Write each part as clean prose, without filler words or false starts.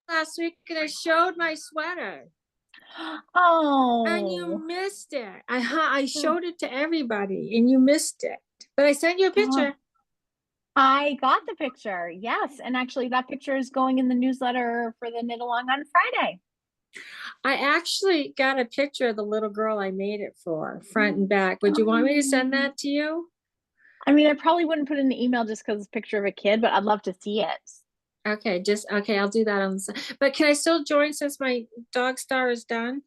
last week and I showed my sweater and Oh, you missed it. I showed it to everybody and you missed it. But I sent you a oh, picture. I got the picture. Yes. And actually, that picture is going in the newsletter for the knit along on Friday. I actually got a picture of the little girl I made it for, front and back. Would you want me to send Um, that to you? I mean, I probably wouldn't put it in the email just because it's a picture of a kid, but I'd love to see it. Okay, okay, I'll do that on the but can I still join since my dog star is done?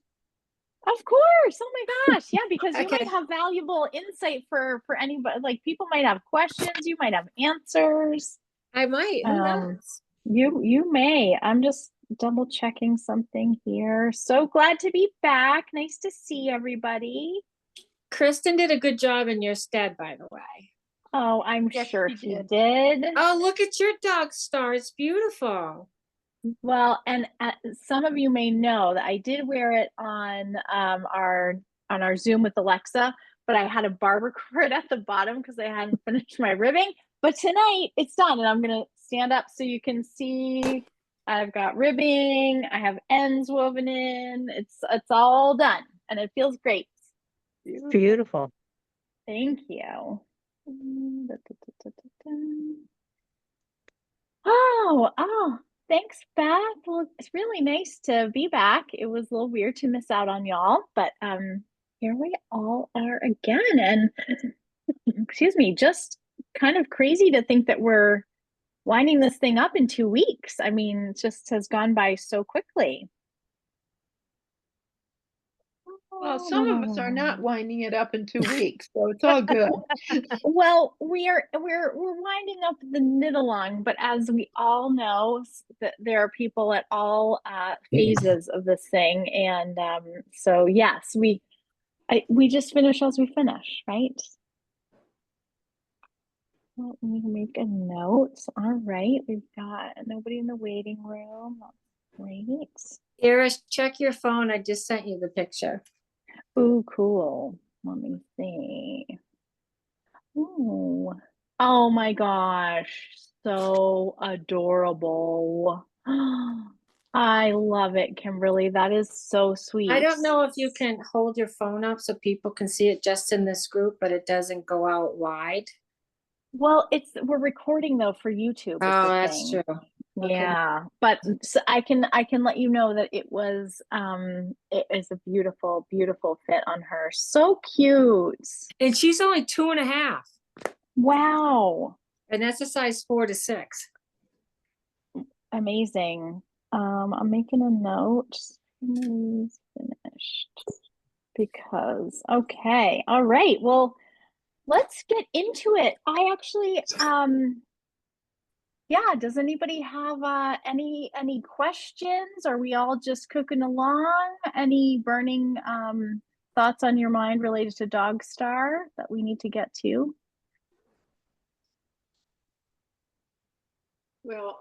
Of course. Oh my gosh. Yeah, because you might Okay. have valuable insight for anybody. Like people might have questions, you might have answers. I might, who Um, knows? you may. I'm just double checking something here. So glad to be back. Nice to see everybody. Kristen did a good job in your stead, by the way. Oh, I'm Yes, sure she she did. did. Oh, look at your dog star. It's beautiful. Well, and some of you may know that I did wear it on our Zoom with Alexa, but I had a barber cord at the bottom because I hadn't finished my ribbing. But tonight it's done, and I'm gonna stand up so you can see. I've got ribbing. I have ends woven in. It's all done, and it feels great. Beautiful. Thank you. Oh, thanks, Beth. Well, it's really nice to be back. It was a little weird to miss out on y'all, but here we all are again. And excuse me, just kind of crazy to think that we're winding this thing up in 2 weeks. I mean, it just has gone by so quickly. Well, some of us are not winding it up in 2 weeks, so it's all good. Well, we're winding up the knit along, but as we all know, that there are people at all phases of this thing, and so yes, we just finish as we finish, right? Let me make a note. All right, we've got nobody in the waiting room. That's great. Iris, check your phone. I just sent you the picture. Ooh, cool. Let me see. Ooh. Oh my gosh. So adorable. I love it, Kimberly. That is so I sweet. don't know if you can hold your phone up so people can see it just in this group, but it doesn't go out wide. Well, we're recording though for YouTube is Oh, the that's thing. true. Okay. Yeah, but so I can let you know that it is a beautiful fit on her. So cute. And she's only 2.5, Wow. and that's a size 4 to 6. Amazing. I'm making a note. He's finished because okay. All right. Well, let's get into it. I actually yeah, does anybody have any questions? Are we all just cooking along? Any burning thoughts on your mind related to Dog Star that we need to get to? Well,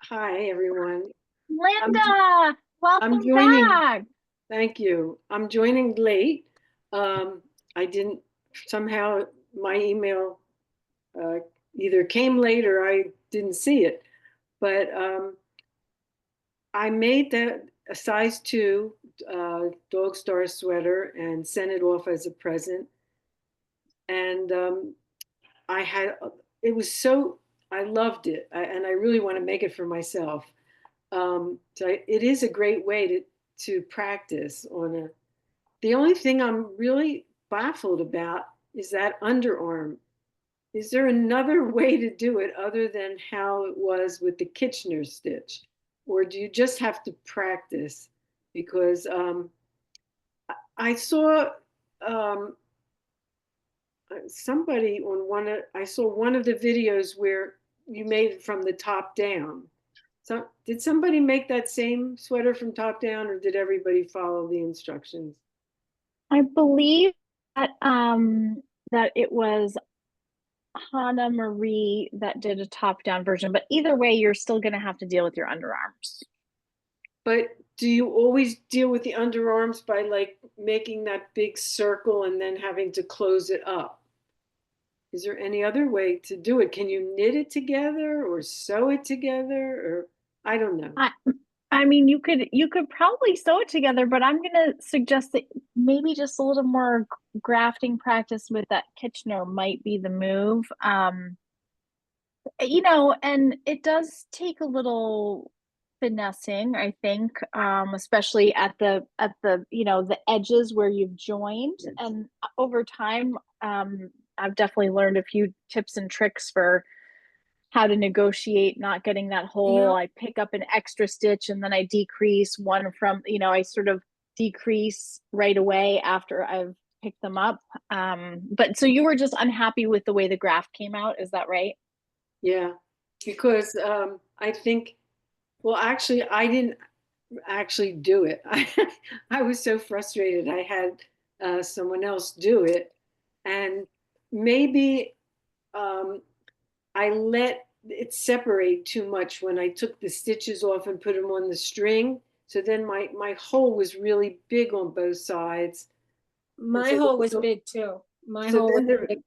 hi everyone. I'm Linda, I'm welcome joining. back. Thank you. I'm joining late. I didn't somehow my email uh, either came late or I didn't see it. But I made that a size 2 Dog Star sweater and sent it off as a present. And I had it was so I loved it, and I really want to make it for myself. So it is a great way to practice on a. The only thing I'm really baffled about is that underarm. Is there another way to do it other than how it was with the Kitchener stitch, or do you just have to practice? Because I saw um, somebody on I saw one of the videos where you made it from the top down. So did somebody make that same sweater from top down, or did everybody follow the instructions? I believe that it was Hannah Marie that did a top-down version, but either way, you're still gonna have to deal with your underarms. But do you always deal with the underarms by like making that big circle and then having to close it up? Is there any other way to do it? Can you knit it together or sew it together, or I don't know. I mean, you could probably sew it together, but I'm gonna suggest that maybe just a little more grafting practice with that Kitchener might be the move. You know, and it does take a little finessing, I think, especially at the you know, the edges where you've joined. And over time, I've definitely learned a few tips and tricks for how to negotiate not getting that hole. Yeah. I pick up an extra stitch and then I decrease one from, you know, I sort of decrease right away after I've picked them up. But so you were just unhappy with the way the graft came out, is that right? Yeah, because I think, well, actually, I didn't actually do it. I was so frustrated. I had someone else do it, and maybe um, I let it separate too much when I took the stitches off and put them on the string. So then my hole was really big on both sides, and My so hole was big too. My so hole was then there, big.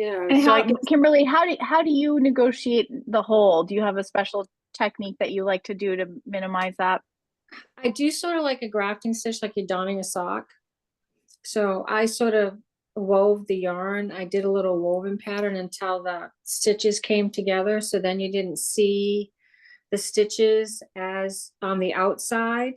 And so I how, guess Kimberly, how do you negotiate the hole? Do you have a special technique that you like to do to minimize that? I do sort of like a grafting stitch, like you're donning a sock. So I sort of wove the yarn. I did a little woven pattern until the stitches came together. So then you didn't see the stitches as on the outside,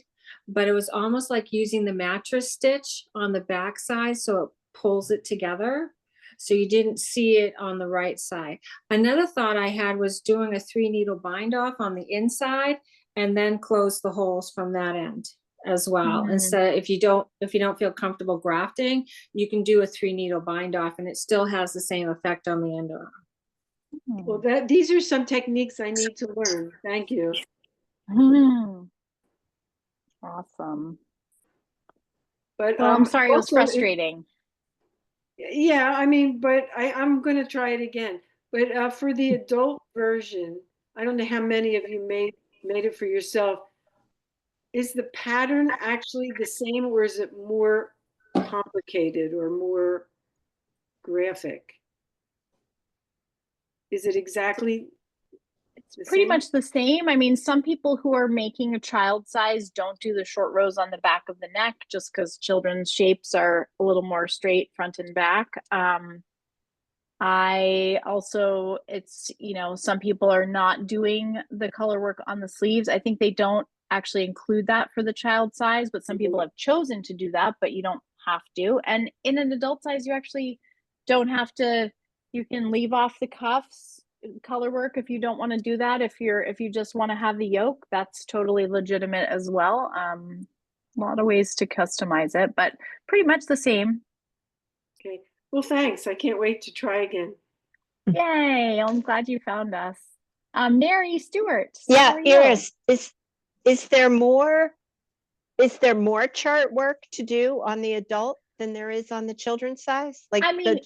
but it was almost like using the mattress stitch on the back side. So it pulls it together. So you didn't see it on the right side. Another thought I had was doing a 3-needle bind off on the inside and then close the holes from that end as well. And so if you don't feel comfortable grafting, you can do a 3-needle bind off and it still has the same effect on the underarm. well, that these are some techniques I need to learn. Thank you. Awesome. But Well, I'm sorry it was also, frustrating. yeah, I mean, but I'm going to try it again. But for the adult version, I don't know how many of you made it for yourself. Is the pattern actually the same, or is it more complicated or more graphic? Is it exactly the Pretty same? much the same. I mean, some people who are making a child size don't do the short rows on the back of the neck just because children's shapes are a little more straight front and back. I also, it's, you know, some people are not doing the color work on the sleeves. I think they don't actually include that for the child size, but some people have chosen to do that, but you don't have to. And in an adult size, you actually don't have to, you can leave off the cuffs color work if you don't want to do that. If you just want to have the yoke, that's totally legitimate as well. A lot of ways to customize it, but pretty much the same. Okay. Well, thanks. I can't wait to try again. Yay, I'm glad you found us. Mary Stewart. Yeah, how are you? Iris, is there more chart work to do on the adult than there is on the children's size? Like I mean, the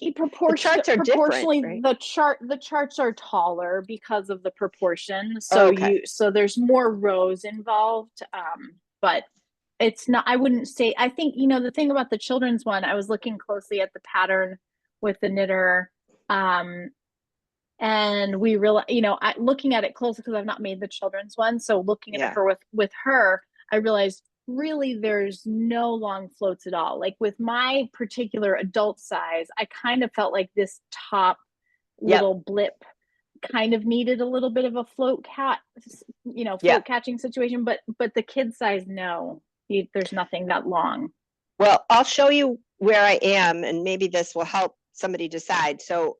charts are proportionally, different, right? the charts are taller because of the proportion. So Okay. so there's more rows involved. But it's not, I wouldn't say, I think, you know, the thing about the children's one, I was looking closely at the pattern with the knitter. And we really, you know, looking at it closely because I've not made the children's one. So looking at Yeah. her with her, I realized really there's no long floats at all. Like with my particular adult size, I kind of felt like this top little blip kind of needed a little bit of a float catching situation, but the kid size, no, there's nothing that long. Well, I'll show you where I am, and maybe this will help somebody decide. So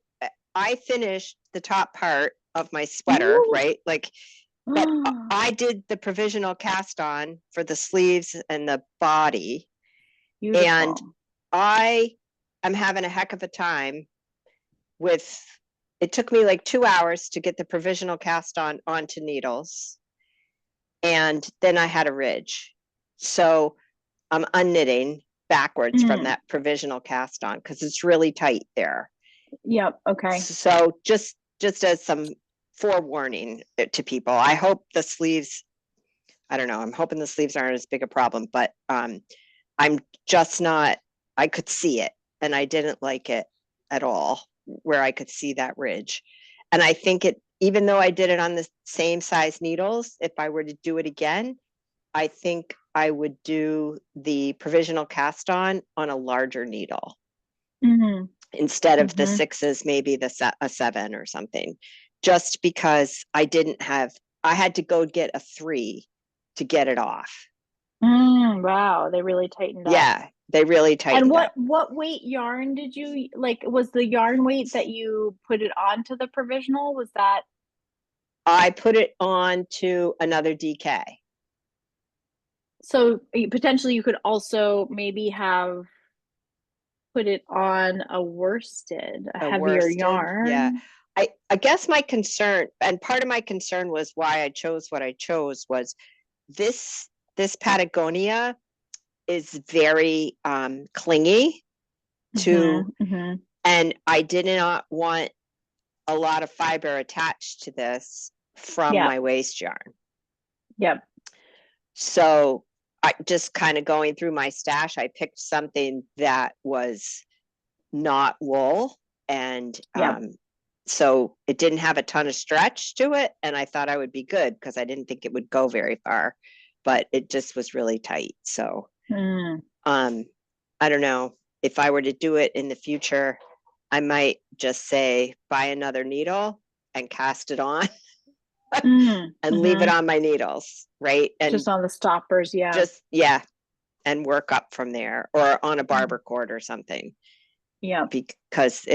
I finished the top part of my sweater, Ooh. right? Like, but I did the provisional cast on for the sleeves and the body. Beautiful. And I am having a heck of a time with, it took me like 2 hours to get the provisional cast on onto needles. And then I had a ridge. So I'm unknitting backwards from that provisional cast on because it's really tight there. Yep. Okay. So just as some forewarning to people, I hope the sleeves, I don't know, I'm hoping the sleeves aren't as big a problem, but I'm just not, I could see it and I didn't like it. at all where I could see that ridge. And I think even though I did it on the same size needles, if I were to do it again, I think I would do the provisional cast on a larger needle. Instead of the 6s, maybe a 7 or something, just because I had to go get a 3 to get it off. Wow, they really tightened up. Yeah, they really tightened up. And what weight yarn did you, like, was the yarn weight that you put it onto the provisional, was that? I put it on to another DK. So potentially you could also maybe have put it on a worsted, a heavier worsted, yarn. Yeah. I guess my concern, and part of my concern was why I chose what I chose, was this Patagonia is very clingy to, and I did not want a lot of fiber attached to this from my waste yarn. Yep. So I just kind of going through my stash, I picked something that was not wool, and so it didn't have a ton of stretch to it, and I thought I would be good because I didn't think it would go very far, but it just was really tight. So I don't know, if I were to do it in the future, I might just say buy another needle and cast it on and leave it on my needles, right? And just on the stoppers, and work up from there, or on a barber cord or something. Yeah, because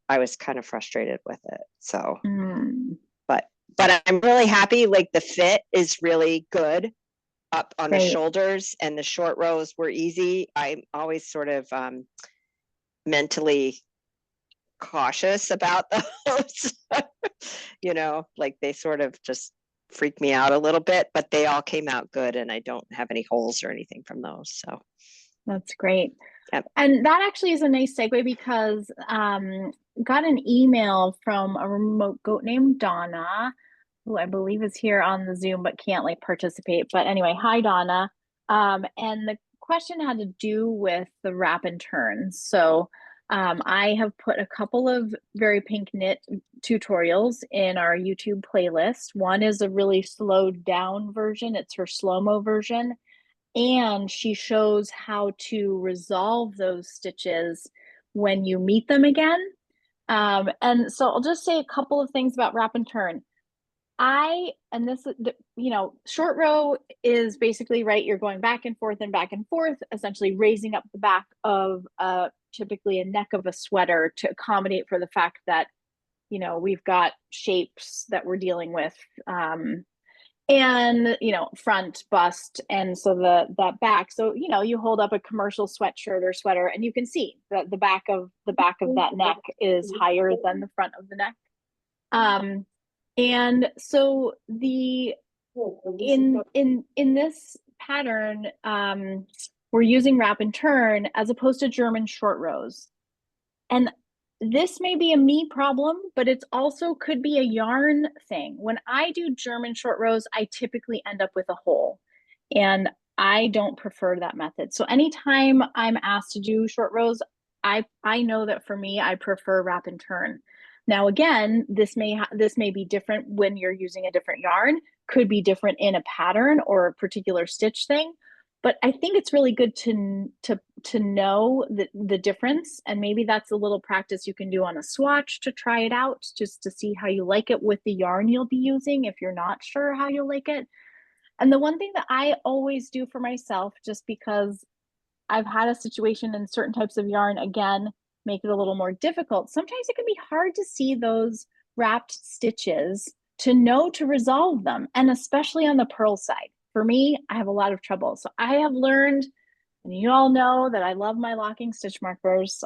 I was kind of frustrated with it. So, but I'm really happy. Like, the fit is really good up on the shoulders, and the short rows were easy. I'm always sort of mentally cautious about those, you know, like they sort of just freak me out a little bit, but they all came out good, and I don't have any holes or anything from those. So that's great. Yep. And that actually is a nice segue, because got an email from a remote goat named Donna, who I believe is here on the Zoom but can't like participate. But anyway, hi Donna. And the question had to do with the wrap and turns. So I have put a couple of Very Pink Knit tutorials in our YouTube playlist. One is a really slowed down version. It's her slow-mo version. And she shows how to resolve those stitches when you meet them again. And so I'll just say a couple of things about wrap and turn. Short row is basically, right, you're going back and forth, essentially raising up the back of typically a neck of a sweater to accommodate for the fact that, you know, we've got shapes that we're dealing with. And front, bust, and so that back. So you hold up a commercial sweatshirt or sweater, and you can see that the back of that neck is higher than the front of the neck. And so in this pattern, we're using wrap and turn as opposed to German short rows. And this may be a me problem, but it's also could be a yarn thing. When I do German short rows, I typically end up with a hole, and I don't prefer that method. So anytime I'm asked to do short rows, I know that for me, I prefer wrap and turn. Now, again, this may be different when you're using a different yarn, could be different in a pattern or a particular stitch thing. But I think it's really good to know the difference, and maybe that's a little practice you can do on a swatch to try it out, just to see how you like it with the yarn you'll be using if you're not sure how you'll like it. And the one thing that I always do for myself, just because I've had a situation in certain types of yarn, again, make it a little more difficult. Sometimes it can be hard to see those wrapped stitches to know to resolve them, and especially on the purl side. For me, I have a lot of trouble. So I have learned, and you all know that I love my locking stitch markers.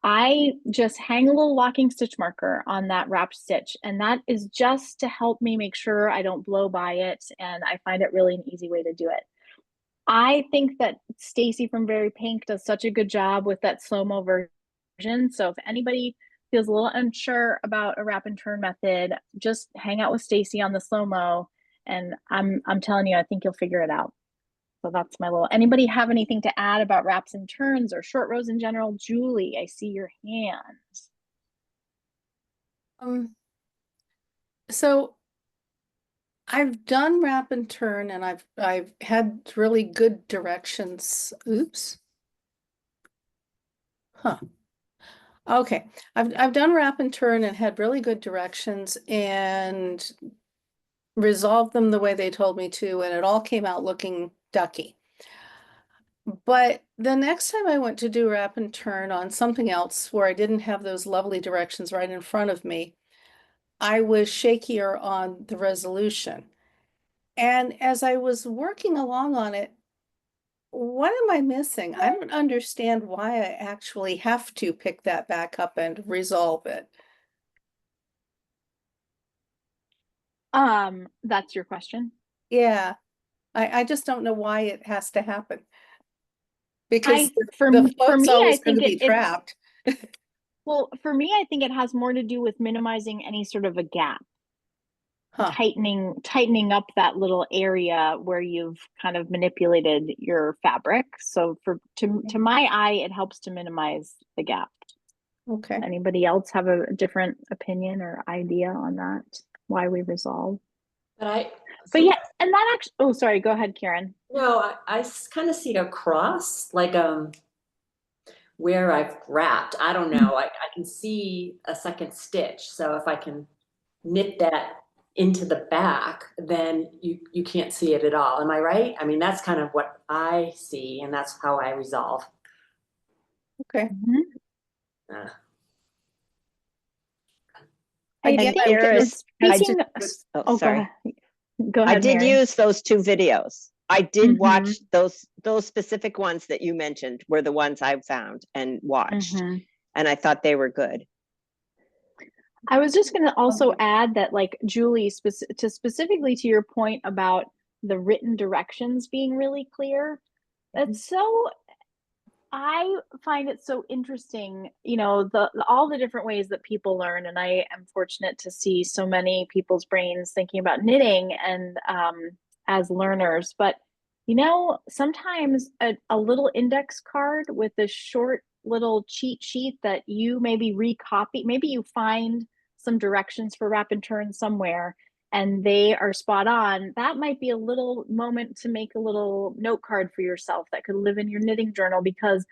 I just hang a little locking stitch marker on that wrapped stitch, and that is just to help me make sure I don't blow by it, and I find it really an easy way to do it. I think that Stacy from Very Pink does such a good job with that slow-mo version. So if anybody feels a little unsure about a wrap and turn method, just hang out with Stacy on the slow-mo, and I'm telling you, I think you'll figure it out. So that's my little, anybody have anything to add about wraps and turns or short rows in general? Julie, I see your hands. So I've done wrap and turn, and I've had really good directions. Oops. Huh. Okay. I've done wrap and turn and had really good directions and resolved them the way they told me to, and it all came out looking ducky. But the next time I went to do wrap and turn on something else where I didn't have those lovely directions right in front of me, I was shakier on the resolution. And as I was working along on it, what am I missing? I don't understand why I actually have to pick that back up and resolve it. That's your question. Yeah, I just don't know why it has to happen. Because For the float's me, I always going think to be trapped. well, for me, I think it has more to do with minimizing any sort of a gap. Huh. Tightening up that little area where you've kind of manipulated your fabric. So to my eye, it helps to minimize the gap. Okay. Anybody else have a different opinion or idea on that? Why we resolve? But yeah, and that actually, oh, sorry, go ahead, Karen. no, I kind of see a cross, like where I've wrapped. I don't know. I can see a second stitch. So if I can knit that into the back, then you can't see it at all. Am I right? I mean, that's kind of what I see, and that's how I resolve. Okay. Mm-hmm. Again, I think speaking. Oh, sorry. Go ahead. I did Mary. use those 2 videos. I did watch Mm-hmm. those specific ones that you mentioned were the ones I found and watched, Mm-hmm. and I thought they were good. I was just going to also add that, like, Julie, specifically to your point about the written directions being really clear, it's so, I find it so interesting, you know, all the different ways that people learn. And I am fortunate to see so many people's brains thinking about knitting and as learners. But, you know, sometimes a little index card with a short little cheat sheet that you maybe recopy, maybe you find some directions for wrap and turn somewhere and they are spot on, that might be a little moment to make a little note card for yourself that could live in your knitting journal, because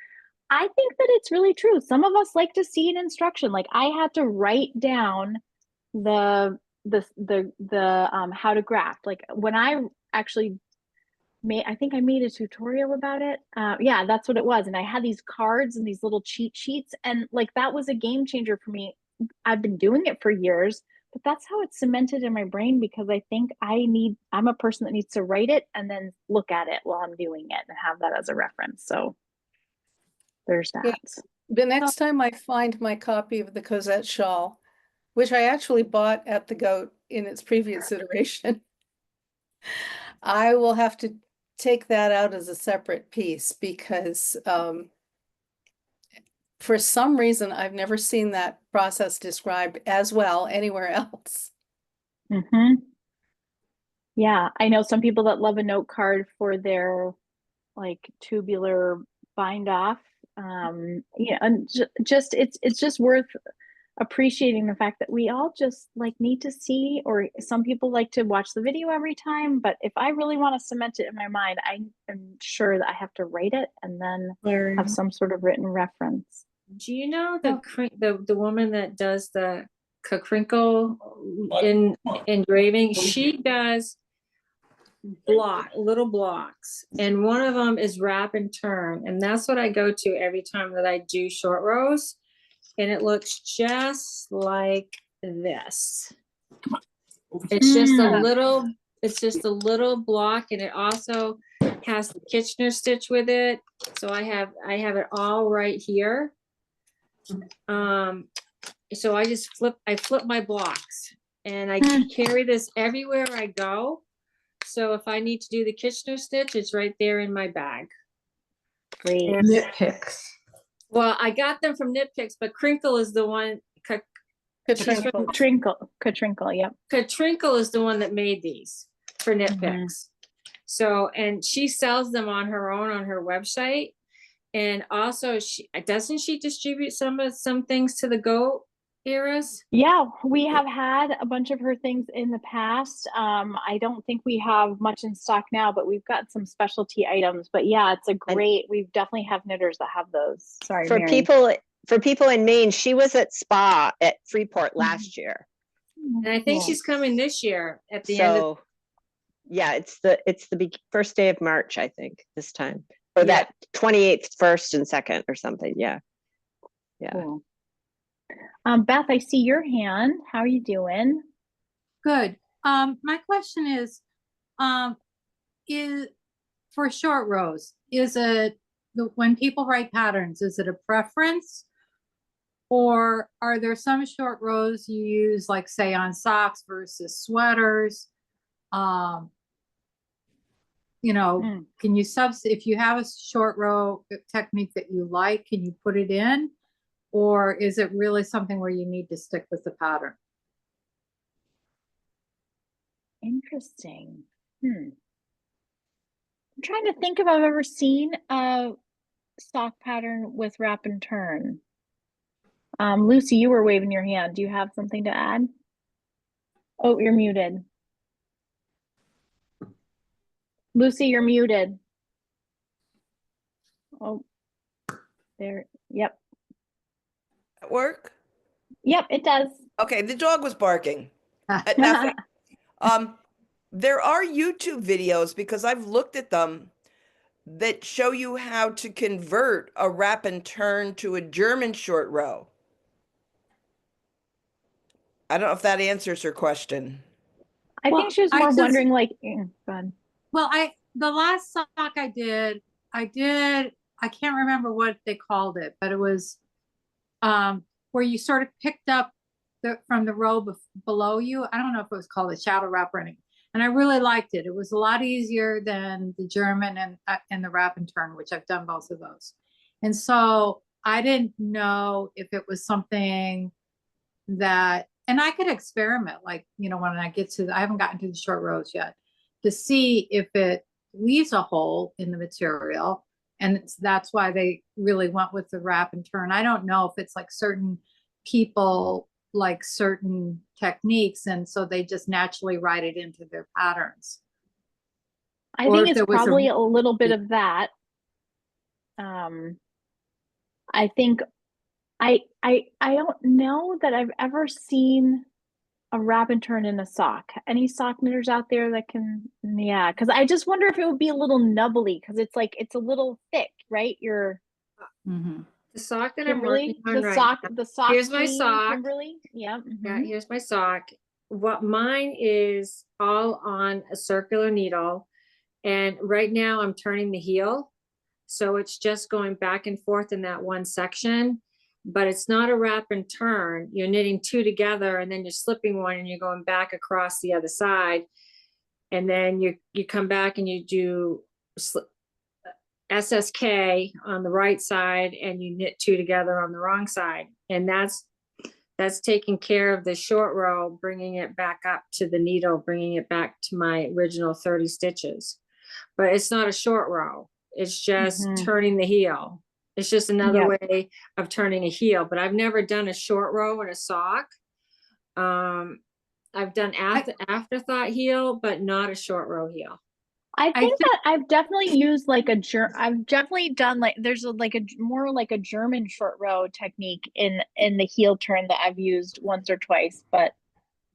I think that it's really true. Some of us like to see an instruction. Like, I had to write down the how to graft. Like, when I actually I think I made a tutorial about it. Yeah, that's what it was. And I had these cards and these little cheat sheets, and like, that was a game changer for me. I've been doing it for years, but that's how it's cemented in my brain, because I think I'm a person that needs to write it and then look at it while I'm doing it and have that as a reference. So there's that. Yeah. The next time I find my copy of the Cosette shawl, which I actually bought at the Goat in its previous iteration, I will have to take that out as a separate piece, because for some reason, I've never seen that process described as well anywhere else. Mm-hmm. Yeah, I know some people that love a note card for their like tubular bind off. Yeah, and just it's just worth appreciating the fact that we all just like need to see, or some people like to watch the video every time, but if I really want to cement it in my mind, I am sure that I have to write it and then have some sort of written reference. Do you know the woman that does the crinkle in engraving? She does little blocks, and one of them is wrap and turn, and that's what I go to every time that I do short rows, and it looks just like this. It's just a little block, and it also has the Kitchener stitch with it. So I have it all right here. So I flip my blocks, and I carry this everywhere I go. So if I need to do the Kitchener stitch, it's right there in my bag. Great. Knit picks. Well, I got them from Knit Picks, but Crinkle is the one. Katrinkle, yep. Katrinkle is the one that made these for Knit Picks. So, and she sells them on her own on her website. And also doesn't she distribute some things to the goat eras? Yeah, we have had a bunch of her things in the past. I don't think we have much in stock now, but we've got some specialty items. But yeah, it's a great, we definitely have knitters that have those. Sorry, For Mary. people in Maine, she was at Spa at Freeport last year. And I think Cool. she's coming this year at the end of, So yeah, it's the first day of March, I think, this time. Or Yeah. that 28th, 1st and 2nd or something. Yeah. Yeah. Cool. Beth, I see your hand. How are you doing? Good. My question is for short rows, is it when people write patterns, is it a preference? Or are there some short rows you use, like say on socks versus sweaters? You know, can you if you have a short row technique that you like, can you put it in? Or is it really something where you need to stick with the pattern? Interesting. I'm trying to think if I've ever seen a sock pattern with wrap and turn. Lucy, you were waving your hand. Do you have something to add? Oh, you're muted. Lucy, you're muted. Oh, there. Yep. At work? Yep, it does. Okay, the dog was barking. Nothing. There are YouTube videos, because I've looked at them, that show you how to convert a wrap and turn to a German short row. I don't know if that answers her question. I Well, think she was I more just- wondering, like, go ahead. Well, the last sock I did, I can't remember what they called it, but it was where you sort of picked up from the row below you. I don't know if it was called a shadow wrap or anything. And I really liked it. It was a lot easier than the German and the wrap and turn, which I've done both of those. And so I didn't know if it was something that, and I could experiment, like, you know, when I haven't gotten to the short rows yet, to see if it leaves a hole in the material. And that's why they really went with the wrap and turn. I don't know if it's like certain people like certain techniques, and so they just naturally write it into their patterns. I Or think if it's there was probably a little bit of that. I think I don't know that I've ever seen a wrap and turn in a sock. Any sock knitters out there that can, yeah, because I just wonder if it would be a little nubbly, because it's like it's a little thick, right? Mm-hmm. the sock that I'm Kimberly, working on the right sock, now. the sock. Here's my queen, sock. Kimberly. Yeah. Yeah, here's my sock. What mine is all on a circular needle. And right now I'm turning the heel. So it's just going back and forth in that one section, but it's not a wrap and turn. You're knitting two together and then you're slipping one and you're going back across the other side. And then you come back and you do SSK on the right side and you knit two together on the wrong side. And that's taking care of the short row, bringing it back up to the needle, bringing it back to my original 30 stitches. But it's not a short row. It's just turning the heel. It's just another way of turning a heel, but I've never done a short row in a sock. I've done afterthought heel, but not a short row heel. I think that I've definitely used like I've definitely done like there's more like a German short row technique in the heel turn that I've used once or twice, but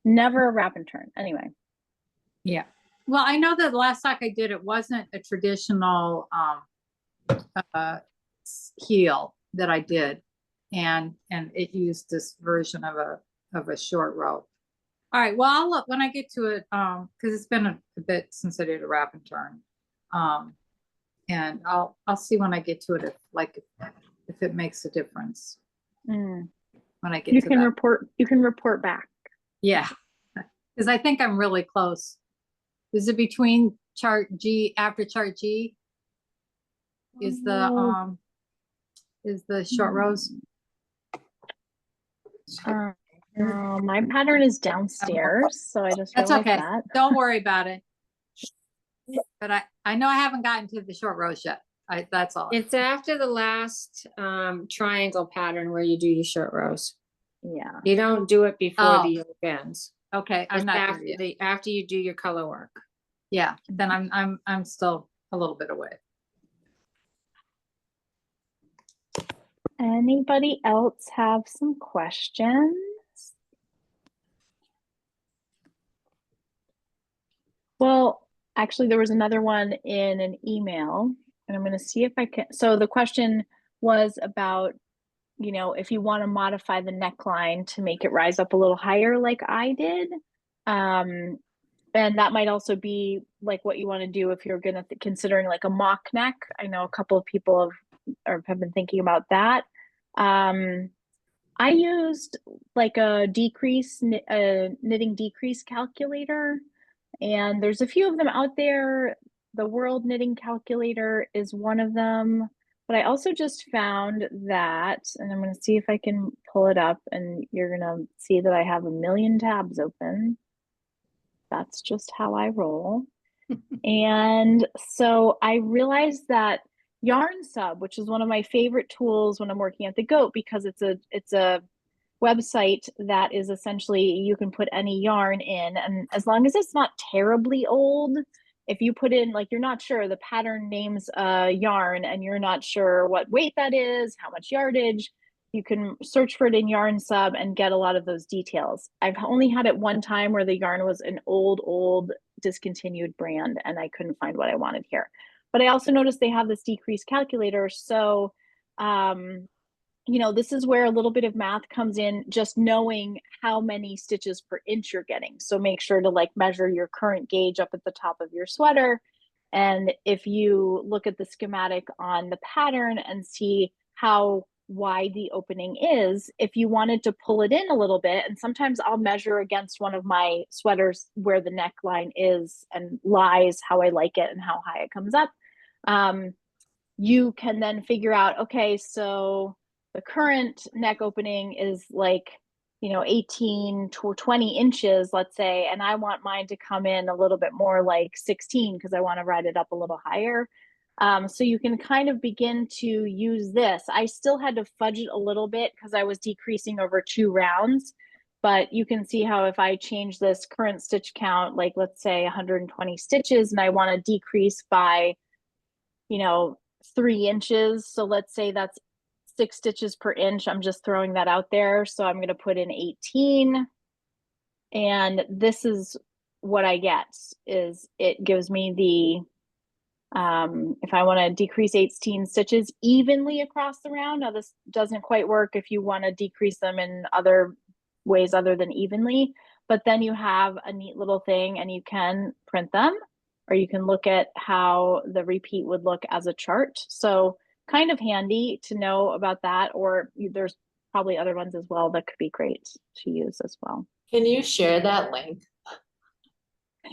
never a wrap and turn. Anyway. Yeah. Well, I know that the last sock I did, it wasn't a traditional heel that I did, and it used this version of a short row. All right. Well, I'll look when I get to it, because it's been a bit since I did a wrap and turn, and I'll see when I get to it if it makes a difference when I get. You can report back. Yeah, because I think I'm really close. Is it between chart G after chart G? Is the short rows? My pattern is downstairs, so I just That's realized okay. that. Don't worry about it. but I know I haven't gotten to the short rows yet. That's all. It's after the last triangle pattern where you do your short rows. Yeah. You don't do it before Oh. the yoke ends. Okay, I'm It's not there after yet. after you do your color work. Yeah, then I'm still a little bit away. Anybody else have some questions? Well, actually, there was another one in an email, and I'm going to see if I can. So the question was about, you know, if you want to modify the neckline to make it rise up a little higher, like I did. And that might also be like what you want to do if you're going to considering like a mock neck. I know a couple of people have been thinking about that. I used like a knitting decrease calculator, and there's a few of them out there. The World Knitting Calculator is one of them, but I also just found that, and I'm going to see if I can pull it up, and you're going to see that I have a million tabs open. That's just how I roll. And so I realized that Yarn Sub, which is one of my favorite tools when I'm working at the Goat, because it's a website that is essentially you can put any yarn in, and as long as it's not terribly old, if you put in, like, you're not sure the pattern names yarn and you're not sure what weight that is, how much yardage, you can search for it in Yarn Sub and get a lot of those details. I've only had it one time where the yarn was an old discontinued brand and I couldn't find what I wanted here. But I also noticed they have this decrease calculator. So, you know, this is where a little bit of math comes in, just knowing how many stitches per inch you're getting. So make sure to like measure your current gauge up at the top of your sweater. And if you look at the schematic on the pattern and see how wide the opening is, if you wanted to pull it in a little bit, and sometimes I'll measure against one of my sweaters where the neckline is and lies how I like it and how high it comes up. You can then figure out, okay, so the current neck opening is like, you know, 18 to 20 inches, let's say, and I want mine to come in a little bit more like 16 because I want to ride it up a little higher. So you can kind of begin to use this. I still had to fudge it a little bit because I was decreasing over 2 rounds, but you can see how if I change this current stitch count, like let's say 120 stitches, and I want to decrease by, you know, 3 inches. So let's say that's 6 stitches per inch. I'm just throwing that out there. So I'm going to put in 18. And this is what I get, is it gives me the, if I want to decrease 18 stitches evenly across the round. Now this doesn't quite work if you want to decrease them in other ways other than evenly, but then you have a neat little thing and you can print them, or you can look at how the repeat would look as a chart. So kind of handy to know about that, or there's probably other ones as well that could be great to use as well. Can you share that link?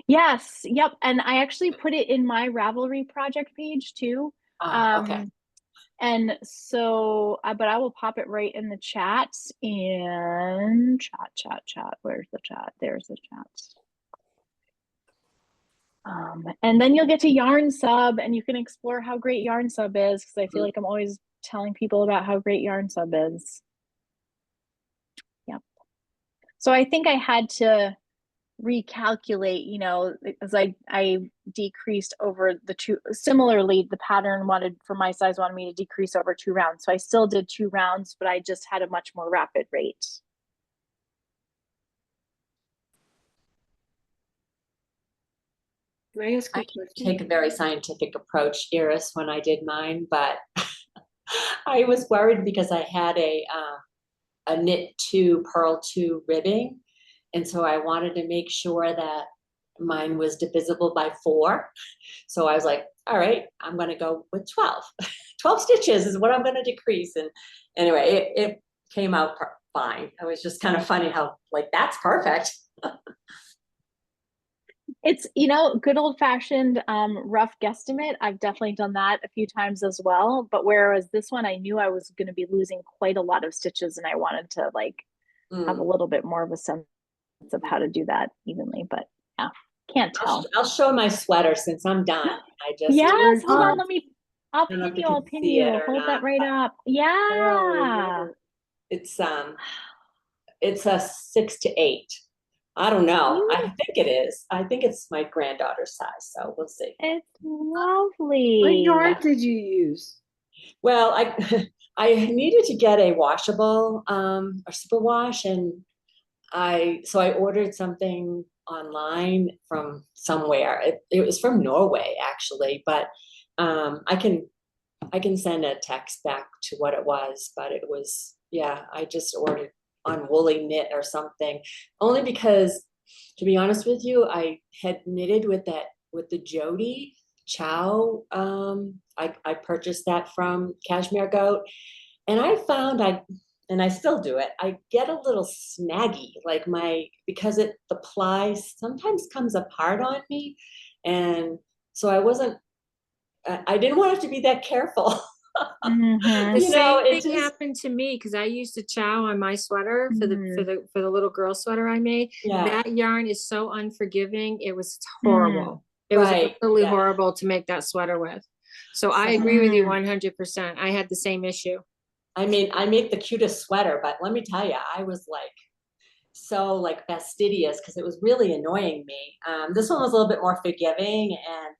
Yes, yep. And I actually put it in my Ravelry project page too. Okay. And so, but I will pop it right in the chat, and chat. Where's the chat? There's the chat. And then you'll get to Yarn Sub and you can explore how great Yarn Sub is, because I feel like I'm always telling people about how great Yarn Sub is. Yep. So I think I had to recalculate, you know, as I decreased over the 2, similarly the pattern wanted for my size wanted me to decrease over 2 rounds, so I still did 2 rounds, but I just had a much more rapid rate. Can I ask a I question? take a very scientific approach, Iris, when I did mine, but I was worried because I had a knit 2, purl 2 ribbing. And so I wanted to make sure that mine was divisible by 4. So I was like, all right, I'm going to go with 12. 12 stitches is what I'm going to decrease. And anyway, it came out fine. It was just kind of funny how, like, that's perfect. It's, you know, good old-fashioned rough guesstimate. I've definitely done that a few times as well, but whereas this one I knew I was going to be losing quite a lot of stitches and I wanted to like have a little bit more of a sense of how to do that evenly. But yeah, Can't tell. I'll show my sweater since I'm done. I just Yes, hold on, Oh. let me, I'll don't know if pin you you, I'll can pin see it you. or Hold that not, right but- up. Oh, I Yeah. love it. it's a 6 to 8. I don't know. I Beautiful. think it is. I think it's my granddaughter's size, so we'll see. It's What lovely. yarn did you use? Well, I I needed to get a washable or superwash, and I ordered something online from somewhere. It was from Norway actually, but I can send a text back to what it was, but it was, yeah, I just ordered on Woolly Knit or something, only because, to be honest with you, I had knitted with the Jody Chow. I purchased that from Cashmere Goat, and I found and I still do it, I get a little snaggy, like because the ply sometimes comes apart on me, and so I didn't want it to be that careful. Mhm. The You know, same it thing just- happened to me because I used to chow on my sweater for Mm. the little girl sweater I made. Yeah. That yarn is so unforgiving. It was Mm. horrible. It was Right, absolutely yeah. horrible to make that sweater with. So I agree with you Mm. 100%. I had the same issue. I mean, I make the cutest sweater, but let me tell you, I was like so like fastidious because it was really annoying me. This one was a little bit more forgiving, and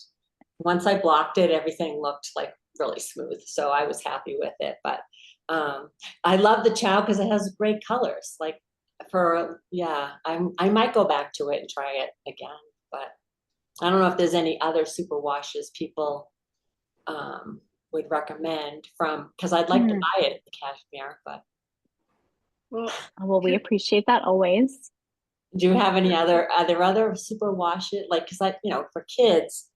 once I blocked it, everything looked like really smooth. So I was happy with it. But I love the Chow because it has great colors. Like I might go back to it and try it again. But I don't know if there's any other super washes people would recommend because I'd like to buy it at the Cashmere. But Well, we appreciate that always. do you have any are there other super washes? Like, because for kids.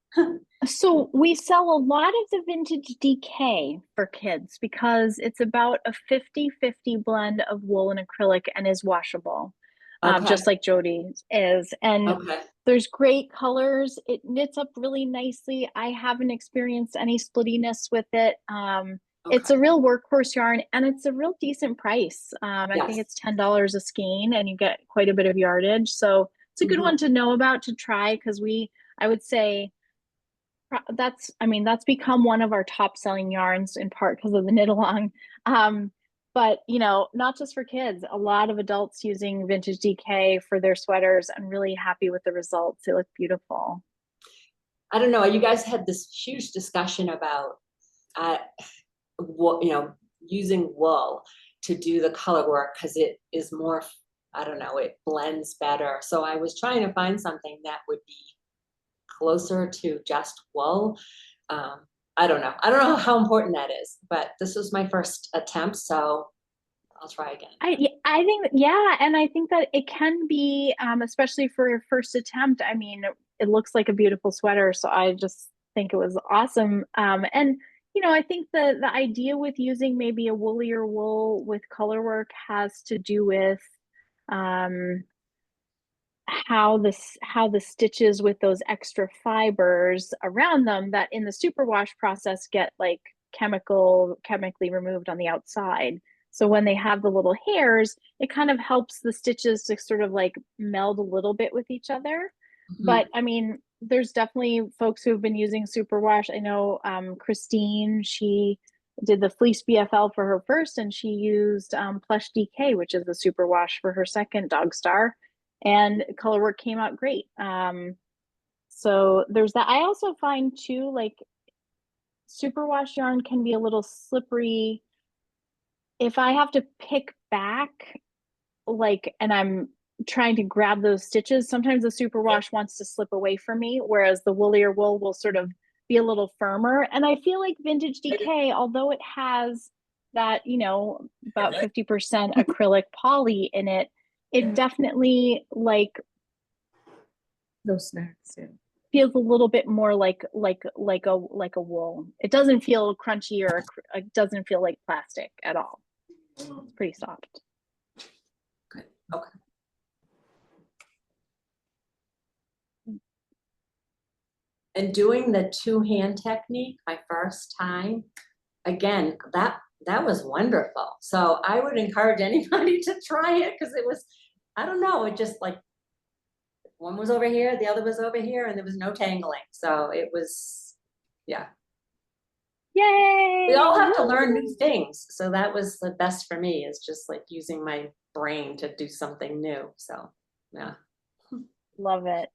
So we sell a lot of the vintage DK for kids because it's about a 50-50 blend of wool and acrylic and is washable, Okay. just like Jody's is. And Okay. there's great colors. It knits up really nicely. I haven't experienced any splittiness with it. It's a real workhorse yarn, and it's a real decent price. I think Yes. it's $10 a skein, and you get quite a bit of yardage. So it's a good one to know about, to try, because I would say that's become one of our top selling yarns, in part because of the knit along. But not just for kids, a lot of adults using vintage DK for their sweaters and really happy with the results. They look beautiful. I don't know. You guys had this huge discussion about using wool to do the color work because it is more, I don't know, it blends better. So I was trying to find something that would be closer to just wool. I don't know. I don't know how important that is, but this was my first attempt, so I'll try again. I think, yeah, and I think that it can be, especially for your first attempt. I mean, it looks like a beautiful sweater, so I just think it was awesome. And I think the idea with using maybe a woolier wool with color work has to do with how the stitches with those extra fibers around them that in the superwash process get like chemically removed on the outside. So when they have the little hairs, it kind of helps the stitches to sort of like meld a little bit with each other. But I mean, there's definitely folks who have been using superwash. I know Christine, she did the fleece BFL for her first, and she used Plush DK, which is the superwash, for her second Dog Star, and color work came out great. So there's that. I also find too, like, superwash yarn can be a little slippery if I have to pick back, like, and I'm trying to grab those stitches. Sometimes the superwash wants to slip away from me, whereas the woolier wool will sort of be a little firmer. And I feel like vintage DK, although it has that, about 50% acrylic poly in it, it definitely, like, Those snacks, yeah. feels a little bit more like a wool. It doesn't feel crunchy, or it doesn't feel like plastic at all. It's pretty soft. Good. Okay. And doing the two-hand technique my first time, again, that was wonderful. So I would encourage anybody to try it because it was, I don't know, it just like one was over here, the other was over here, and there was no tangling. So it was, yeah. Yay! We all have to learn new things. So that was the best for me, is just like using my brain to do something new. So yeah. Love it.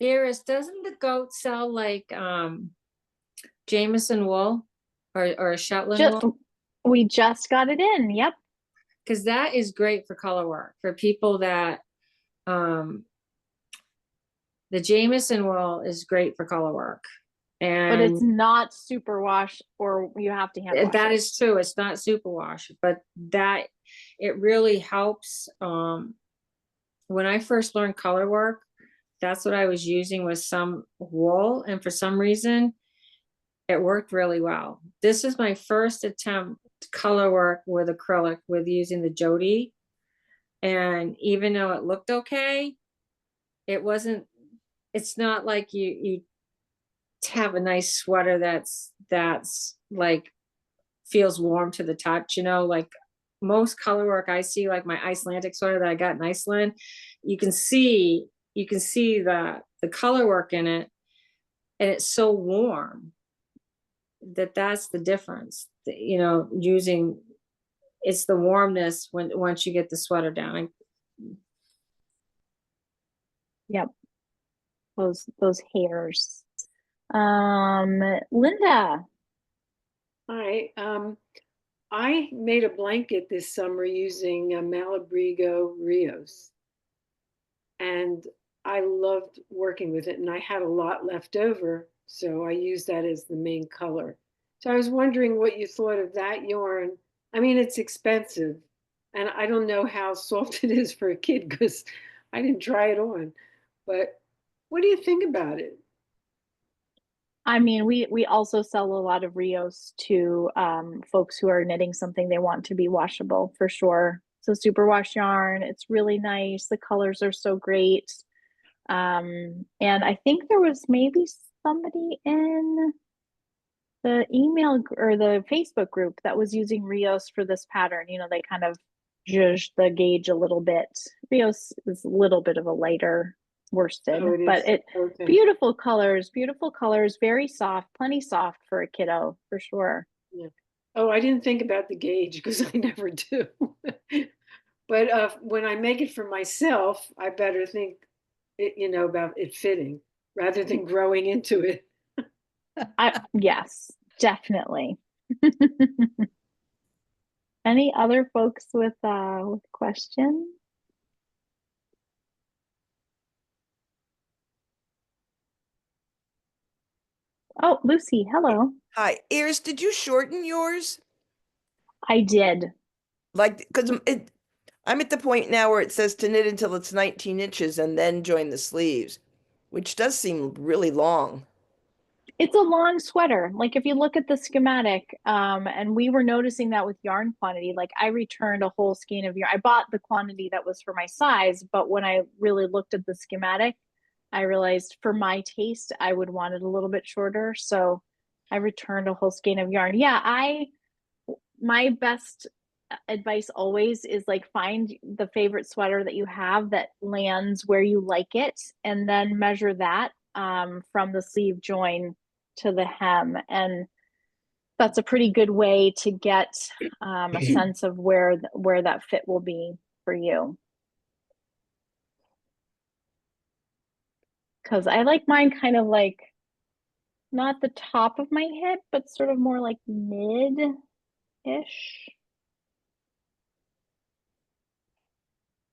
Iris, doesn't the goat sell like Jameson wool or Shetland wool? We just got it in. Yep. Because that is great for color work for people that the Jameson wool is great for color work. But it's And not superwash, or you have to hand wash that it. is true. It's not superwash, but that it really helps. When I first learned color work, that's what I was using, was some wool, and for some reason it worked really well. This is my first attempt to color work with acrylic with using the Jody, and even though it looked okay, it wasn't, it's not like you have a nice sweater that's like feels warm to the touch, you know, like most color work I see, like my Icelandic sweater that I got in Iceland, you can see the color work in it, and it's so warm that's the difference. You know, using, it's the warmness once you get the sweater down. Yep. Those hairs. Linda. Hi, I made a blanket this summer using Malabrigo Rios, and I loved working with it, and I had a lot left over, so I used that as the main color. So I was wondering what you thought of that yarn. I mean, it's expensive, and I don't know how soft it is for a kid because I didn't try it on, but what do you think about it? I mean, we also sell a lot of Rios to folks who are knitting something they want to be washable, for sure. So superwash yarn, it's really nice. The colors are so great. And I think there was maybe somebody in the email or the Facebook group that was using Rios for this pattern. You know, they kind of zhuzh the gauge a little bit. Rios is a little bit of a lighter worsted, Oh, it but is. it Okay. beautiful colors, very soft, plenty soft for a kiddo, for sure. Yeah. Oh, I didn't think about the gauge because I never do. But when I make it for myself, I better think it, you know, about it fitting rather than growing into it. Yes, definitely. Any other folks with questions? Oh, Lucy, hello. Hi, Iris, did you shorten yours? I did. Like, because I'm at the point now where it says to knit until it's 19 inches and then join the sleeves, which does seem really long. It's a long sweater. Like if you look at the schematic, and we were noticing that with yarn quantity, like I returned a whole skein of yarn. I bought the quantity that was for my size, but when I really looked at the schematic, I realized for my taste, I would want it a little bit shorter. So I returned a whole skein of yarn. Yeah, my best advice always is like find the favorite sweater that you have that lands where you like it, and then measure that from the sleeve join to the hem, and that's a pretty good way to get a sense of where that fit will be for you. Because I like mine kind of like not the top of my hip, but sort of more like mid-ish.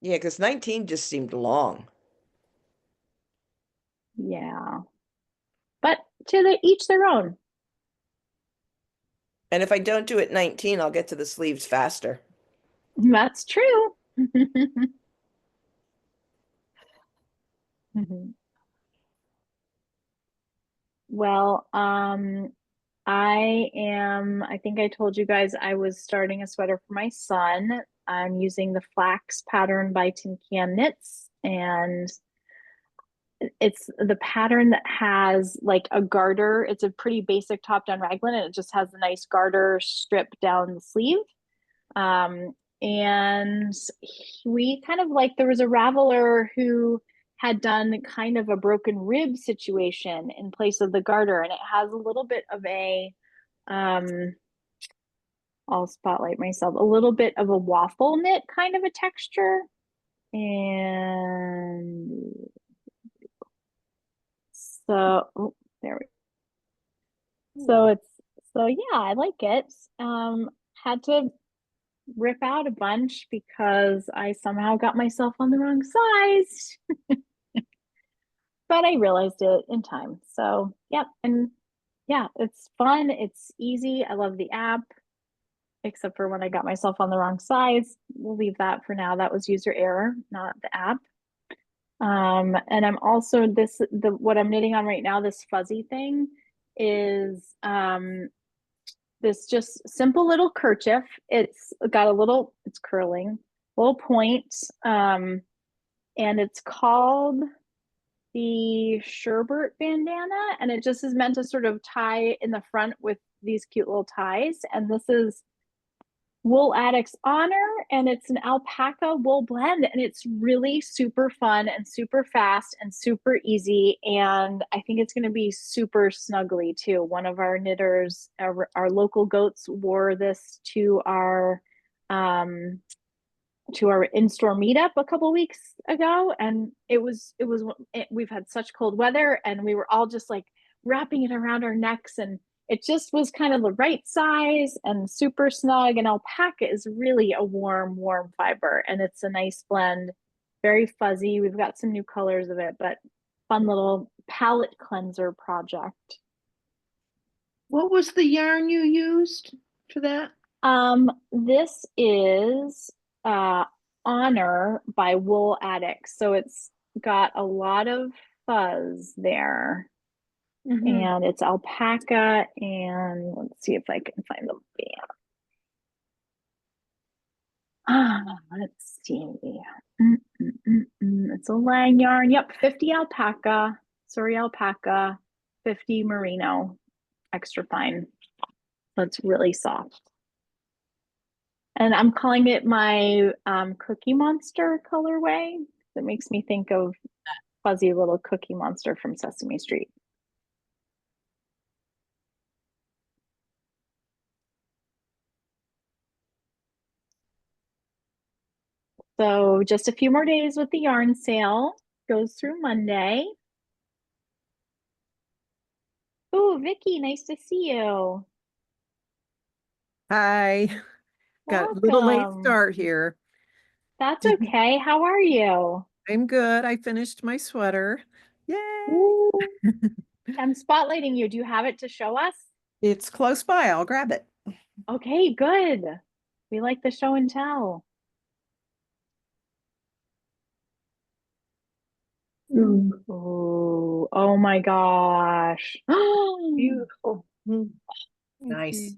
Yeah, because 19 just seemed long. Yeah. But to each their own. And if I don't do it 19, I'll get to the sleeves faster. That's true. Well, I think I told you guys I was starting a sweater for my son. I'm using the flax pattern by Tin Can Knits, and it's the pattern that has like a garter. It's a pretty basic top down raglan, and it just has a nice garter strip down the sleeve. And we kind of like, there was a raveler who had done kind of a broken rib situation in place of the garter, and it has a little bit of a, I'll spotlight myself, a little bit of a waffle knit kind of a texture. And so, oh, there we go. So it's, so yeah, I like it. Had to rip out a bunch because I somehow got myself on the wrong size. But I realized it in time. So, yep. And yeah, it's fun. It's easy. I love the app, except for when I got myself on the wrong size. We'll leave that for now. That was user error, not the app. And I'm also what I'm knitting on right now, this fuzzy thing is this just simple little kerchief. It's got a little, it's curling, little point. And it's called the Sherbert bandana, and it just is meant to sort of tie in the front with these cute little ties. And this is Wool Addict's Honor, and it's an alpaca wool blend, and it's really super fun and super fast and super easy. And I think it's going to be super snuggly too. One of our knitters, our local goats, wore this to our in-store meetup a couple weeks ago, and we've had such cold weather, and we were all just like wrapping it around our necks, and it just was kind of the right size and super snug. And alpaca is really a warm fiber, and it's a nice blend, very fuzzy. We've got some new colors of it, but fun little palette cleanser project. What was the yarn you used for that? This is Honor by Wool Addict. So it's got a lot of fuzz there. And it's alpaca, and let's see if I can find the band. Let's see. It's a Lang yarn. Yep, 50 alpaca, Surrey alpaca, 50 merino, extra fine. So it's really soft. And I'm calling it my Cookie Monster colorway. It makes me think of fuzzy little Cookie Monster from Sesame Street. So just a few more days with the yarn sale. Goes through Monday. Oh, Vicky, nice to see you. Hi. Got a little late Welcome. start here. That's okay. How are you? I'm good. I finished my sweater. Yay! Ooh, I'm spotlighting you. Do you have it to show us? It's close by. I'll grab it. Okay, good. We like the show and tell. Ooh, oh my gosh. Beautiful. Nice.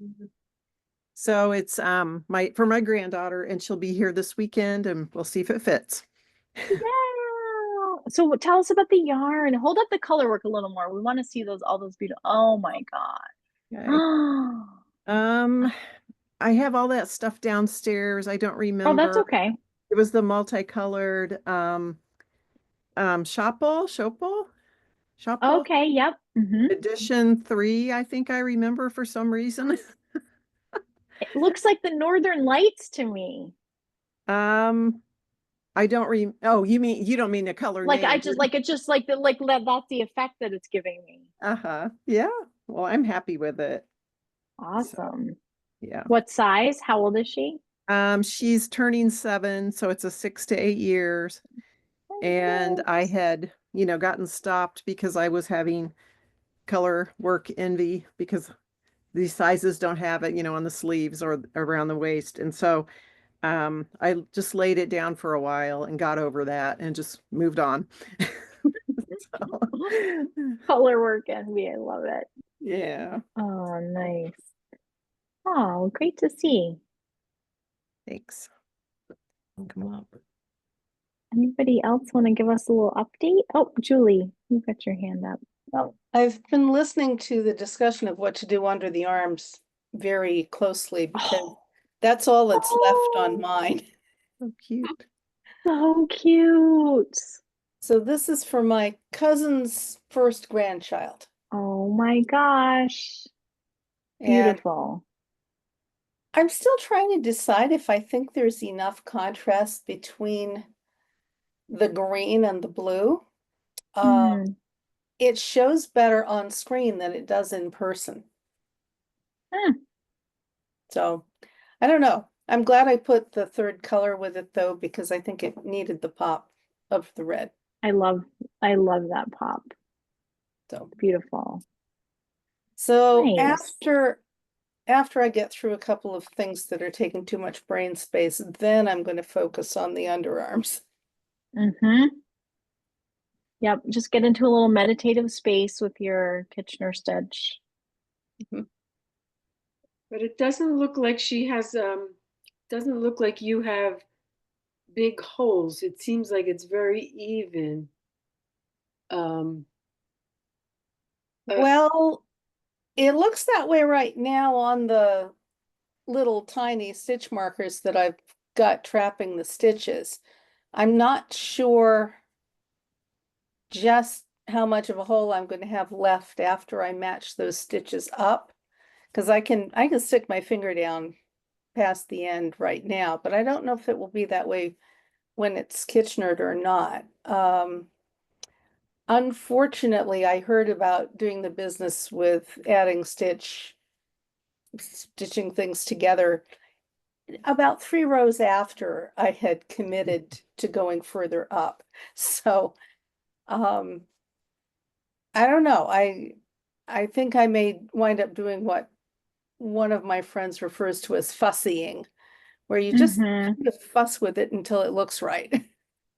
So it's for my granddaughter, and she'll be here this weekend, and we'll see if it fits. Yeah. So tell us about the yarn. Hold up the color work a little more. We want to see all those beautiful. Oh my god. Okay. I have all that stuff downstairs. I don't remember. Oh, that's okay. It was the multicolored Shopple. Okay, yep. Edition 3, I think I remember for some reason. It looks like the Northern Lights to me. I don't oh, you don't mean the color Like name. it's just like that's the effect that it's giving me. Yeah. Well, I'm happy with it. Awesome. So, yeah. What size? How old is she? She's turning 7, so it's a 6 to 8 years. And I had, gotten stopped because I was having color work envy because these sizes don't have it, on the sleeves or around the waist. And so I just laid it down for a while and got over that and just moved on. Color work envy. I love it. Yeah. Oh, nice. Oh, great to see. Thanks. Come up. Anybody else want to give us a little update? Oh, Julie, you've got your hand up. Well, I've been listening to the discussion of what to do under the arms very closely because That's all that's left Oh, on mine. So cute. so cute. So this is for my cousin's first grandchild. Oh my gosh. And Beautiful. I'm still trying to decide if I think there's enough contrast between the green and the blue. Hmm. It shows better on screen than it does in person. Hmm. So I don't know. I'm glad I put the third color with it though, because I think it needed the pop of the red. I love that pop. So, Beautiful. so Nice. after I get through a couple of things that are taking too much brain space, then I'm going to focus on the underarms. Mm-hmm. Yep. Just get into a little meditative space with your Kitchener stitch. But it doesn't look like she has, doesn't look like you have big holes. It seems like it's very even. Um, Well, it looks that way right now on the little tiny stitch markers that I've got trapping the stitches. I'm not sure just how much of a hole I'm going to have left after I match those stitches up, because I can stick my finger down past the end right now, but I don't know if it will be that way when it's Kitchenered or not. Unfortunately, I heard about doing the business with adding stitching things together about 3 rows after I had committed to going further up. So, I don't know. I think I may wind up doing what one of my friends refers to as fussying, where you just Mm-hmm. kind of fuss with it until it looks right.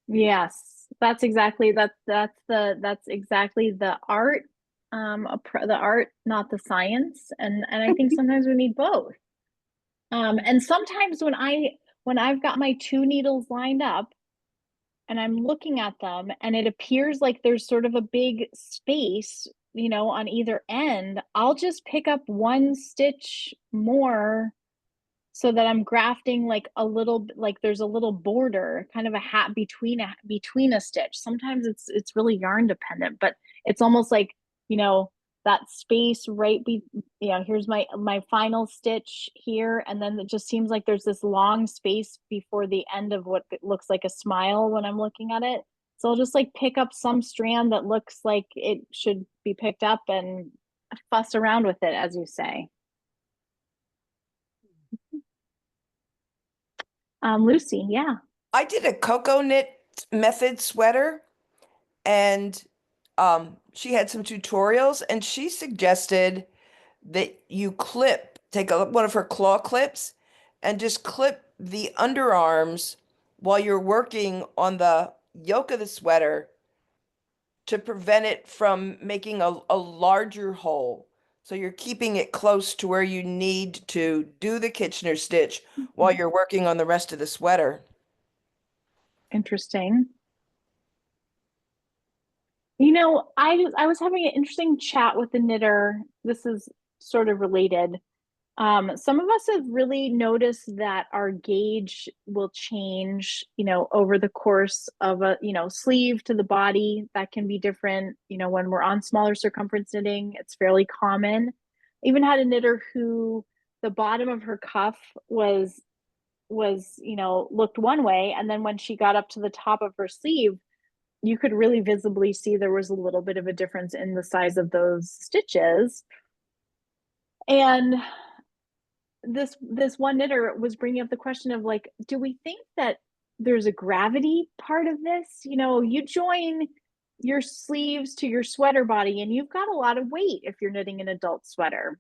Yes, that's exactly that's exactly the art, the art, not the science. And I think sometimes we need both. And sometimes when I've got my two needles lined up and I'm looking at them and it appears like there's sort of a big space, on either end, I'll just pick up one stitch more so that I'm grafting like a little, like there's a little border, kind of a hat between a stitch. Sometimes it's really yarn dependent, but it's almost like, you know, that space here's my final stitch here, and then it just seems like there's this long space before the end of what looks like a smile when I'm looking at it. So I'll just like pick up some strand that looks like it should be picked up and fuss around with it, as you say. Lucy, yeah. I did a cocoa knit method sweater, and she had some tutorials, and she suggested that you take one of her claw clips and just clip the underarms while you're working on the yoke of the sweater to prevent it from making a larger hole. So you're keeping it close to where you need to do the Kitchener stitch while you're working on the rest of the sweater. Interesting. I was having an interesting chat with the knitter. This is sort of related. Some of us have really noticed that our gauge will change, over the course of a, sleeve to the body. That can be different. When we're on smaller circumference knitting, it's fairly common. I even had a knitter who the bottom of her cuff was looked one way, and then when she got up to the top of her sleeve, you could really visibly see there was a little bit of a difference in the size of those stitches. And this one knitter was bringing up the question of like, do we think that there's a gravity part of this? You join your sleeves to your sweater body and you've got a lot of weight if you're knitting an adult sweater.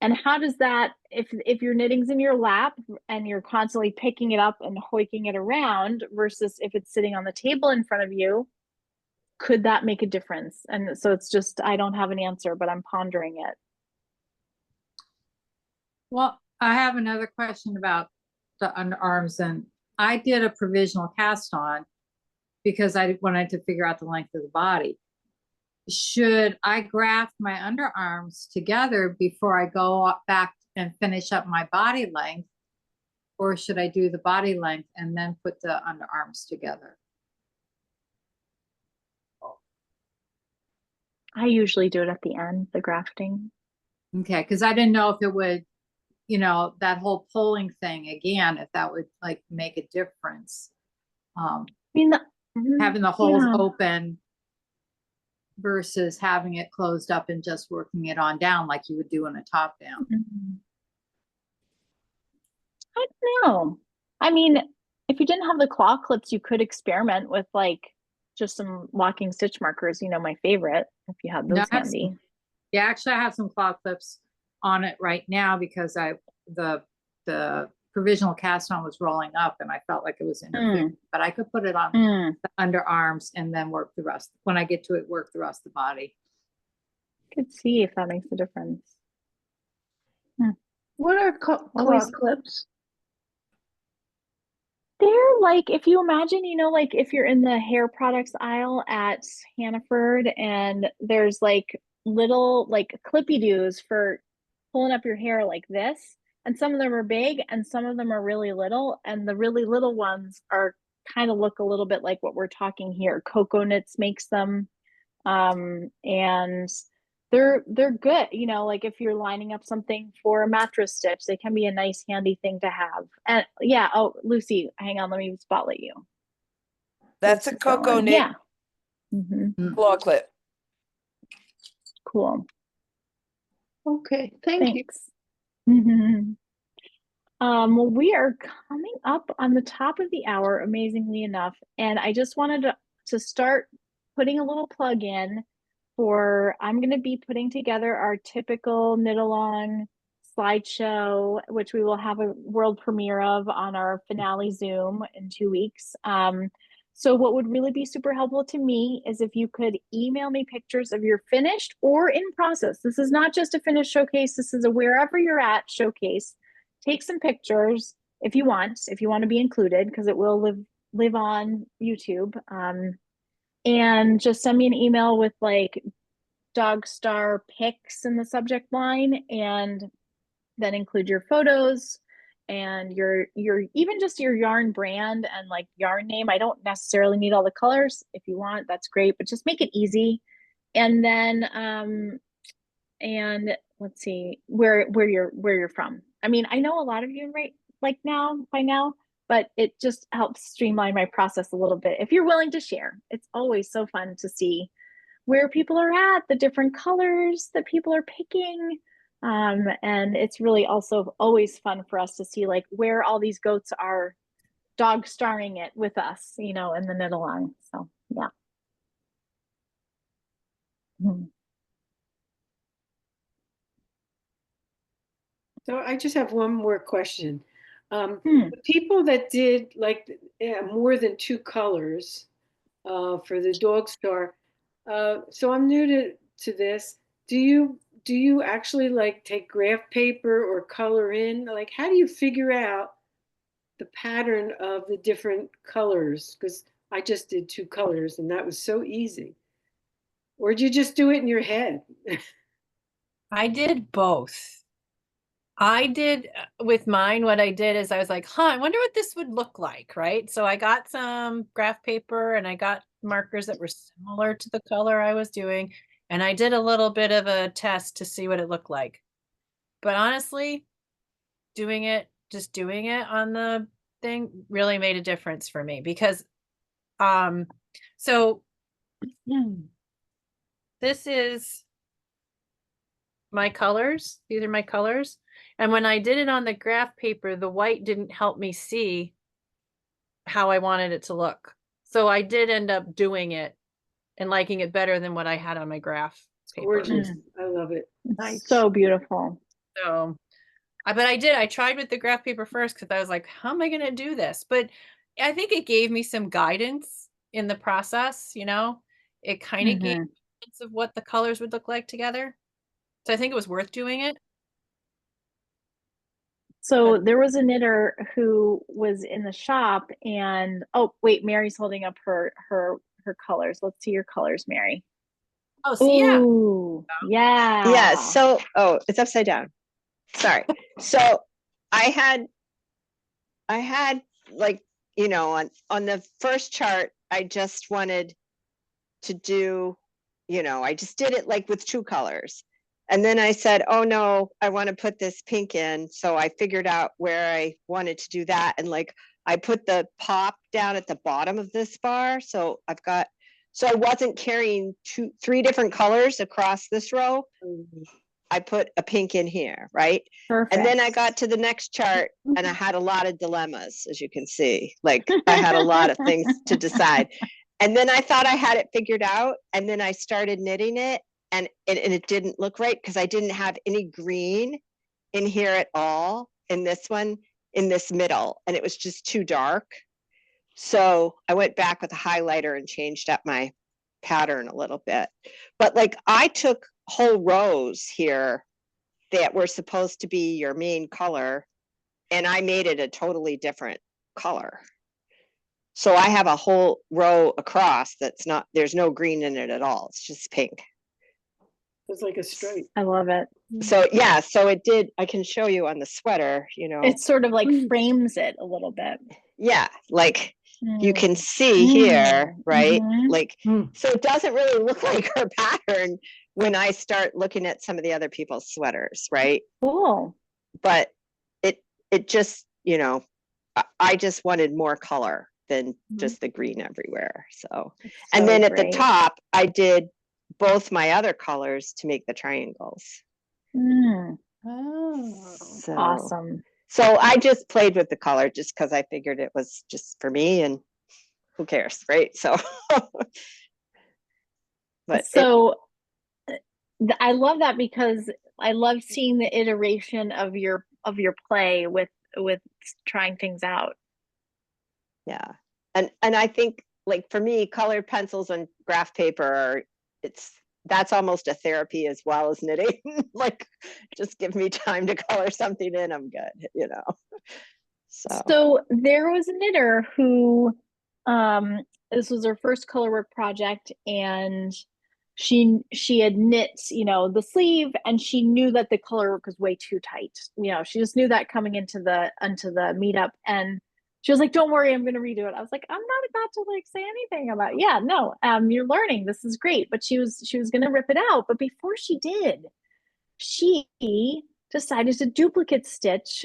And how does that, if your knitting's in your lap and you're constantly picking it up and hoiking it around versus if it's sitting on the table in front of you, could that make a difference? And so it's just, I don't have an answer, but I'm pondering it. Well, I have another question about the underarms, and I did a provisional cast on because I wanted to figure out the length of the body. Should I graft my underarms together before I go back and finish up my body length? or should I do the body length and then put the underarms together? I usually do it at the end, the grafting. Okay, because I didn't know if it would, you know, that whole polling thing again, if that would like make a difference. I mean, Having the holes yeah. open versus having it closed up and just working it on down like you would do in a top down. I don't know. I mean, if you didn't have the claw clips, you could experiment with like just some walking stitch markers, you know, my favorite, if you have No, those I have handy. Yeah, actually, I have some claw clips on it right now because the provisional cast on was rolling up and I felt like it was interfering. But I could put it on the underarms and then work the rest. When I get to it, work the rest of the body. Could see if that makes a difference. What are claw Always- clips? They're like, if you imagine, you know, like if you're in the hair products aisle at Hannaford and there's like little like clippy doos for pulling up your hair like this. And some of them are big and some of them are really little. And the really little ones are kind of look a little bit like what we're talking here. Cocoa Knits makes them. And they're good, you know, like if you're lining up something for a mattress stitch, they can be a nice handy thing to have. And yeah, oh Lucy, hang on, let me spotlight you. That's a Lucy's cocoa going. knit Yeah. claw clip. Cool. Okay, thank you. Thanks. Well, we are coming up on the top of the hour, amazingly enough, and I just wanted to start putting a little plug in for I'm going to be putting together our typical knit along slideshow, which we will have a world premiere of on our finale Zoom in 2 weeks. So what would really be super helpful to me is if you could email me pictures of your finished or in process. This is not just a finished showcase. This is a wherever you're at showcase. Take some pictures if you want to be included, because it will live on YouTube. And just send me an email with like Dog Star pics in the subject line, and then include your photos and your even just your yarn brand and like yarn name. I don't necessarily need all the colors. If you want, that's great, but just make it easy. And then and let's see where you're from. I mean, I know a lot of you right like by now, but it just helps streamline my process a little bit. If you're willing to share, it's always so fun to see where people are at, the different colors that people are picking. And it's really also always fun for us to see like where all these goats are dog starring it with us, you know, in the knit along. So yeah. So I just have one more question. The people that did like more than 2 colors for the Dog Star, so I'm new to this. Do you actually like take graph paper or color in? Like, how do you figure out the pattern of the different colors? Because I just did 2 colors and that was so easy. Or did you just do it in your head? I did both. I did with mine, what I did is I was like, I wonder what this would look like, right? So I got some graph paper and I got markers that were similar to the color I was doing. And I did a little bit of a test to see what it looked like. But honestly, just doing it on the thing really made a difference for me because, so this is my colors. These are my colors. And when I did it on the graph paper, the white didn't help me see how I wanted it to look. So I did end up doing it and liking it better than what I had on my graph paper. Gorgeous. I love it. Nice. So beautiful. So, but I tried with the graph paper first because I was like, how am I going to do this? But I think it gave me some guidance in the process, you know, it kind of gave me a sense of what the colors would look like together. So I think it was worth doing it. So there was a knitter who was in the shop and oh wait, Mary's holding up her colors. Let's see your colors, Mary. Oh, see, yeah. Ooh, yeah. Yeah. So, it's upside down. Sorry. So I had I had like, on the first chart, I just wanted to do, I just did it like with 2 colors. And then I said, oh no, I want to put this pink in. So I figured out where I wanted to do that. And like, I put the pop down at the bottom of this bar. So I wasn't carrying 3 different colors across this row. I put a pink in here, right? Perfect. And then I got to the next chart and I had a lot of dilemmas, as you can see. Like I had a lot of things to decide. And then I thought I had it figured out. And then I started knitting it and it didn't look right because I didn't have any green in here at all in this one, in this middle. And it was just too dark. So I went back with a highlighter and changed up my pattern a little bit. But like I took whole rows here that were supposed to be your main color and I made it a totally different color. So I have a whole row across that's not, there's no green in it at all. It's just pink. It's like a stripe. I love it. So yeah, so it did, I can show you on the sweater, It sort of like frames it a little bit. Yeah, like you can see here, right? Like, so it doesn't really look like her pattern when I start looking at some of the other people's sweaters, right? Cool. But it just, I just wanted more color than just the green everywhere. So, and then at the top, I did both my other colors to make the triangles. Oh, So, awesome. So I just played with the color just because I figured it was just for me and who cares, right? So, but I love that because I love seeing the iteration of your play with trying things out. Yeah, and I think like for me, colored pencils and graph paper that's almost a therapy as well as knitting. Like, just give me time to color something in, I'm good, So there was a knitter who, this was her first color work project, and she had knit, the sleeve, and she knew that the color work was way too tight. She just knew that coming into the meetup, and she was like, don't worry, I'm going to redo it. I was like, I'm not about to like say anything about it. Yeah, no, you're learning. This is great. But she was going to rip it out. But before she did, she decided to duplicate stitch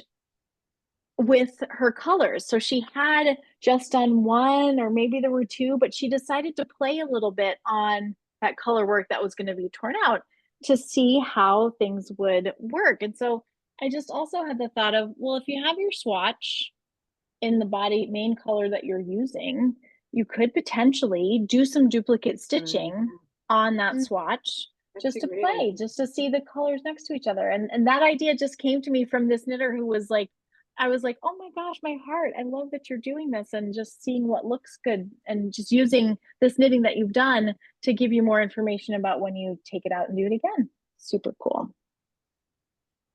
with her colors. So she had just done 1, or maybe there were 2, but she decided to play a little bit on that color work that was going to be torn out to see how things would work. And so I just also had the thought of, well, if you have your swatch in the body main color that you're using, you could potentially do some duplicate stitching on that swatch just to play, just to see the colors next to each other. And that idea just came to me from this knitter who was like, I was like, oh my gosh, my heart, I love that you're doing this, and just seeing what looks good and just using this knitting that you've done to give you more information about when you take it out and do it again. Super cool.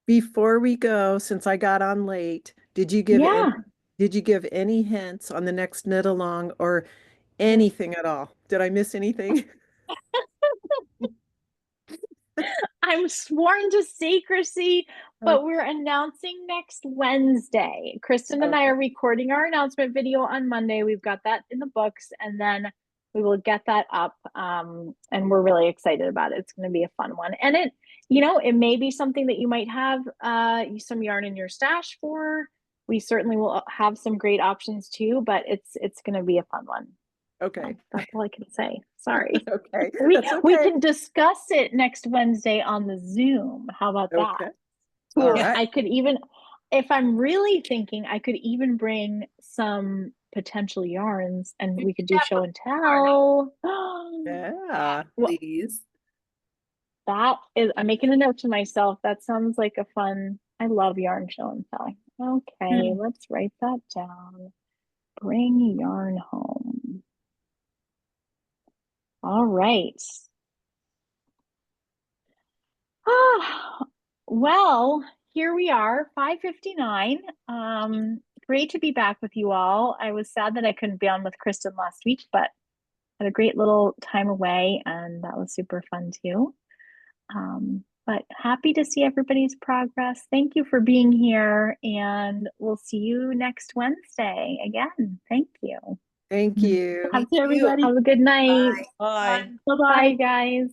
Before we go, since I got on late, did you give any hints on the next knit along or anything at all? Did I miss anything? I'm sworn to secrecy, but we're announcing next Wednesday. Kristen and I are recording our announcement video on Monday. We've got that in the books, and then we will get that up. And we're really excited about it. It's going to be a fun one. And it may be something that you might have some yarn in your stash for. We certainly will have some great options too, but it's going to be a fun one. Okay. That's all I can say. Sorry. Okay. We can discuss it next Wednesday on the Zoom. How about that? Okay. Cool. All right. I could even, if I'm really thinking, I could even bring some potential yarns and we could do show and tell. Yeah, Please. That is, I'm making a note to myself. That sounds like a fun, I love yarn show and telling. Okay, let's write that down. Bring yarn home. All right. Well, here we are, 5:59. Great to be back with you all. I was sad that I couldn't be on with Kristen last week, but had a great little time away, and that was super fun too. But happy to see everybody's progress. Thank you for being here, and we'll see you next Wednesday again. Thank you. Thank you. Have, you. have a good night. Bye. Bye, guys.